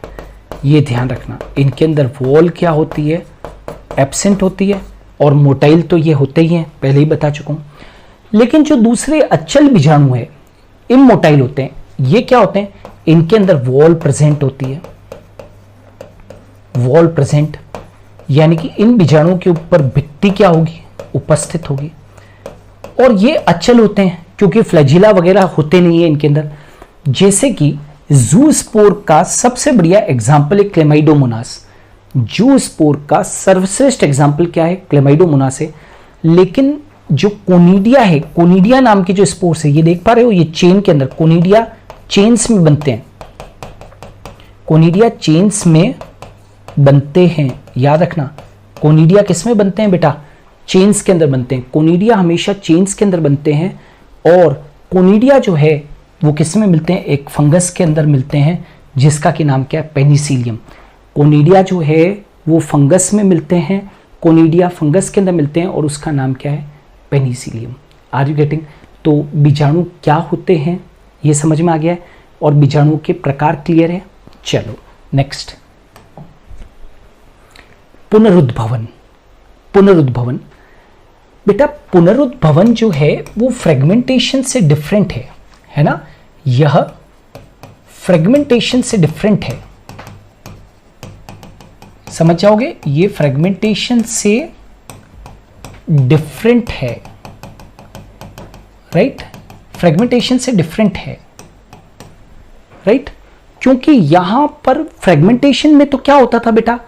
ये ध्यान रखना, इनके अंदर वॉल क्या होती है? एब्सेंट होती है। और मोटाइल तो ये होते ही हैं, पहले ही बता चुका हूं। लेकिन जो दूसरे अचल बीजाणु है, इमोटाइल होते हैं। ये क्या होते हैं? इनके अंदर वॉल प्रेजेंट होती है। वॉल प्रेजेंट यानी कि इन बीजाणुओं के ऊपर भित्ति क्या होगी? उपस्थित होगी। और ये अचल होते हैं क्योंकि फ्लैजिला वगैरह होते नहीं है इनके अंदर। जैसे कि जूस्पोर का सबसे बढ़िया एग्जाम्पल है क्लेमाइडोमोनास। जूस्पोर का सर्वश्रेष्ठ एग्जाम्पल क्या है? क्लेमाइडोमोनास है। लेकिन जो कोनिडिया है, कोनिडिया नाम की जो स्पोर्स है, ये देख पा रहे हो, ये चेन के अंदर, कोनिडिया चेन्स में बनते हैं, कोनिडिया चेन्स में बनते हैं। याद रखना, कोनिडिया किस में बनते हैं बेटा? चेन्स के अंदर बनते हैं। कोनिडिया हमेशा चेन्स के अंदर बनते हैं। और कोनिडिया जो है वो किस में मिलते हैं? एक फंगस के अंदर मिलते हैं जिसका कि नाम क्या है? पेनिसिलियम। कोनिडिया जो है वो फंगस में मिलते हैं, कोनिडिया फंगस के अंदर मिलते हैं और उसका नाम क्या है? पेनिसिलियम। Are you getting? तो बीजाणु क्या होते हैं ये समझ में आ गया है, और बीजाणु के प्रकार क्लियर है। चलो नेक्स्ट, पुनरुद्भवन। पुनरुद्भवन बेटा, पुनरुद्भवन जो है वो फ्रेगमेंटेशन से डिफरेंट है ना? यह फ्रेगमेंटेशन से डिफरेंट है, समझ जाओगे, ये फ्रेगमेंटेशन से डिफरेंट है, राइट? फ्रेगमेंटेशन से डिफरेंट है, राइट? क्योंकि यहां पर फ्रेगमेंटेशन में तो क्या होता था बेटा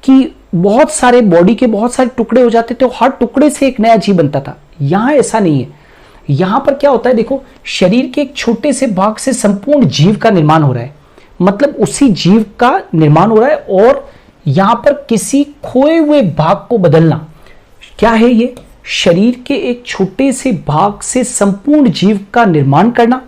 कि बहुत सारे बॉडी के बहुत सारे टुकड़े हो जाते थे, हर टुकड़े से एक नया जीव बनता था। यहां ऐसा नहीं है। यहां पर क्या होता है, देखो, शरीर के एक छोटे से भाग से संपूर्ण जीव का निर्माण हो रहा है, मतलब उसी जीव का निर्माण हो रहा है। और यहां पर किसी खोए हुए भाग को बदलना, क्या है ये? शरीर के एक छोटे से भाग से संपूर्ण जीव का निर्माण करना।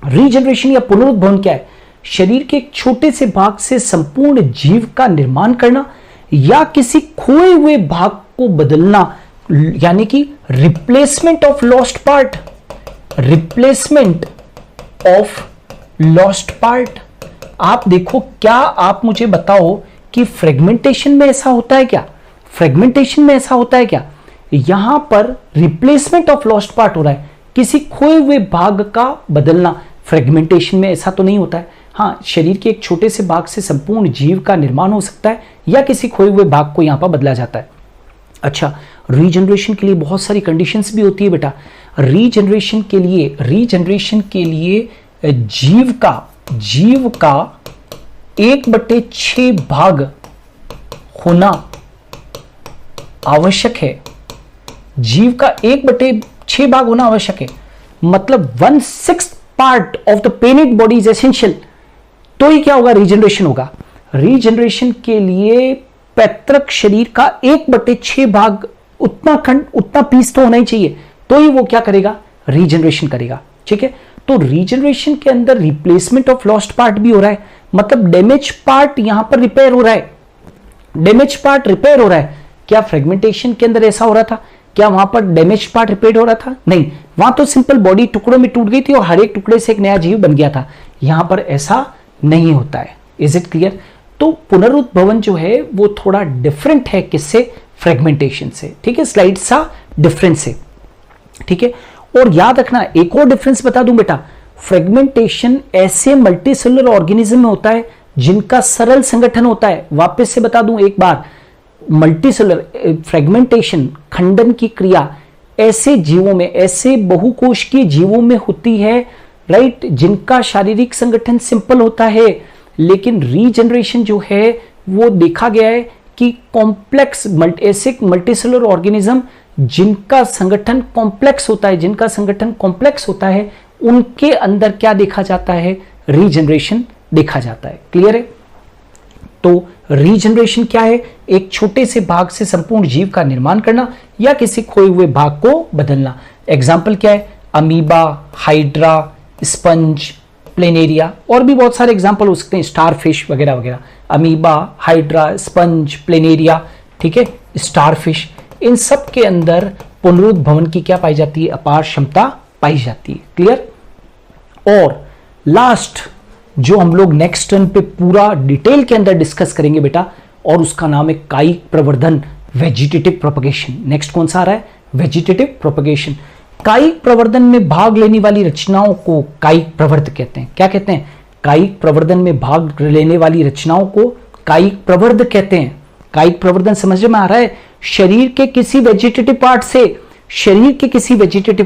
रीजनरेशन या पुनरुद्भवन क्या है? शरीर के एक छोटे से भाग से संपूर्ण जीव का निर्माण करना या किसी खोए हुए भाग को बदलना, यानी कि replacement of lost part. Replacement of lost part. आप देखो, क्या आप मुझे बताओ कि फ्रेगमेंटेशन में ऐसा होता है क्या? फ्रेगमेंटेशन में ऐसा होता है क्या? यहां पर रिप्लेसमेंट ऑफ लॉस्ट पार्ट हो रहा है, किसी खोए हुए भाग का बदलना। फ्रेगमेंटेशन में ऐसा तो नहीं होता है। हाँ, शरीर के एक छोटे से भाग से संपूर्ण जीव का निर्माण हो सकता है या किसी खोए हुए भाग को यहां पर बदला जाता है। अच्छा, रीजनरेशन के लिए बहुत सारी कंडीशंस भी होती है बेटा। रीजनरेशन के लिए जीव का 1/6 भाग होना आवश्यक है। जीव का 1/6 भाग होना आवश्यक है, मतलब 1/6 part of the parent body is essential. तो ही क्या होगा? रीजनरेशन होगा। रीजनरेशन के लिए पैतृक शरीर का 1/6 भाग, उतना पीस तो होना ही चाहिए, तो ही वो क्या करेगा? रीजनरेशन करेगा। ठीक है, तो रीजनरेशन के अंदर रिप्लेसमेंट ऑफ लॉस्ट पार्ट भी हो रहा है, मतलब डैमेज पार्ट यहां पर रिपेयर हो रहा है। डैमेज पार्ट रिपेयर हो रहा है। क्या फ्रेगमेंटेशन के अंदर ऐसा हो रहा था? क्या वहां पर डैमेज पार्ट रिपेयर हो रहा था? नहीं, वहां तो सिंपल बॉडी टुकड़ों में टूट गई थी और हर एक टुकड़े से एक नया जीव बन गया था। यहां पर ऐसा नहीं होता है। Is it clear? तो पुनरुद्भवन जो है वो थोड़ा डिफरेंट है, किससे? फ्रेगमेंटेशन से। ठीक है, स्लाइड सा डिफरेंस है। ठीक है, और याद रखना, एक और डिफरेंस बता दूं बेटा, फ्रेगमेंटेशन ऐसे मल्टीसेलुलर ऑर्गेनिज्म में होता है जिनका सरल संगठन होता है। वापस से बता दूं एक बार, मल्टीसेलुलर फ्रेगमेंटेशन, खंडन की क्रिया ऐसे जीवों में, ऐसे बहुकोशिकीय जीवों में होती है, राइट, जिनका शारीरिक संगठन सिंपल होता है। लेकिन रीजनरेशन जो है वो देखा गया है कि कॉम्प्लेक्स, ऐसे मल्टीसेलुलर ऑर्गेनिज्म जिनका संगठन कॉम्प्लेक्स होता है, उनके अंदर क्या देखा जाता है? रीजनरेशन देखा जाता है। क्लियर है? तो रीजनरेशन क्या है? एक छोटे से भाग से संपूर्ण जीव का निर्माण करना या किसी खोए हुए भाग को बदलना। एग्जाम्पल क्या है? अमीबा, हाइड्रा, स्पंज, प्लेनेरिया, और भी बहुत सारे एग्जाम्पल हो सकते हैं, स्टारफिश वगैरह वगैरह। अमीबा, हाइड्रा, स्पंज, प्लेनेरिया, ठीक है, स्टारफिश, इन सब के अंदर पुनरुद्भवन की क्या पाई जाती है? अपार क्षमता पाई जाती है। क्लियर? और लास्ट जो हम लोग नेक्स्ट टर्न पे पूरा डिटेल के अंदर डिस्कस करेंगे बेटा, और उसका नाम है कायिक प्रवर्धन, वेजिटेटिव प्रोपगेशन। नेक्स्ट कौन सा आ रहा है? Vegetative propagation. कायिक प्रवर्धन में भाग लेने वाली रचनाओं को कायिक प्रवर्ध कहते हैं। क्या कहते हैं? कायिक प्रवर्धन में भाग लेने वाली रचनाओं को कायिक प्रवर्ध कहते हैं। कायिक प्रवर्धन समझ में आ रहा है? शरीर के किसी वेजिटेटिव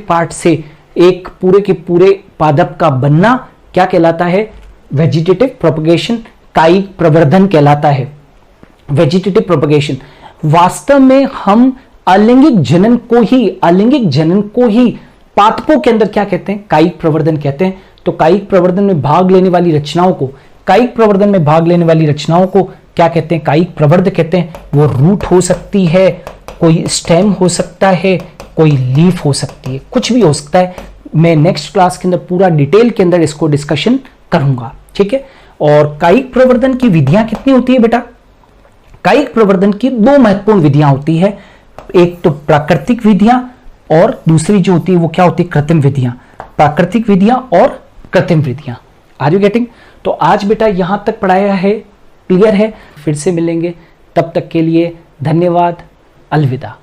पार्ट से एक पूरे के पूरे पादप का बनना क्या कहलाता है? वेजिटेटिव प्रोपगेशन, कायिक प्रवर्धन कहलाता है। Vegetative propagation. वास्तव में हम अलैंगिक जनन को ही पादपों के अंदर क्या कहते हैं? कायिक प्रवर्धन कहते हैं। तो कायिक प्रवर्धन में भाग लेने वाली रचनाओं को क्या कहते हैं? कायिक प्रवर्ध कहते हैं। वो रूट हो सकती है, कोई स्टेम हो सकता है, कोई लीफ हो सकती है, कुछ भी हो सकता है। मैं नेक्स्ट क्लास के अंदर पूरा डिटेल के अंदर इसको डिस्कशन करूंगा, ठीक है। और कायिक प्रवर्धन की विधियां कितनी होती है बेटा? कायिक प्रवर्धन की 2 महत्वपूर्ण विधियां होती है, एक तो प्राकृतिक विधियां और दूसरी जो होती है वो क्या होती है? कृत्रिम विधियां। प्राकृतिक विधियां और कृत्रिम विधियां। Are you getting? तो आज बेटा यहां तक पढ़ाया है, क्लियर है। फिर से मिलेंगे, तब तक के लिए धन्यवाद, अलविदा।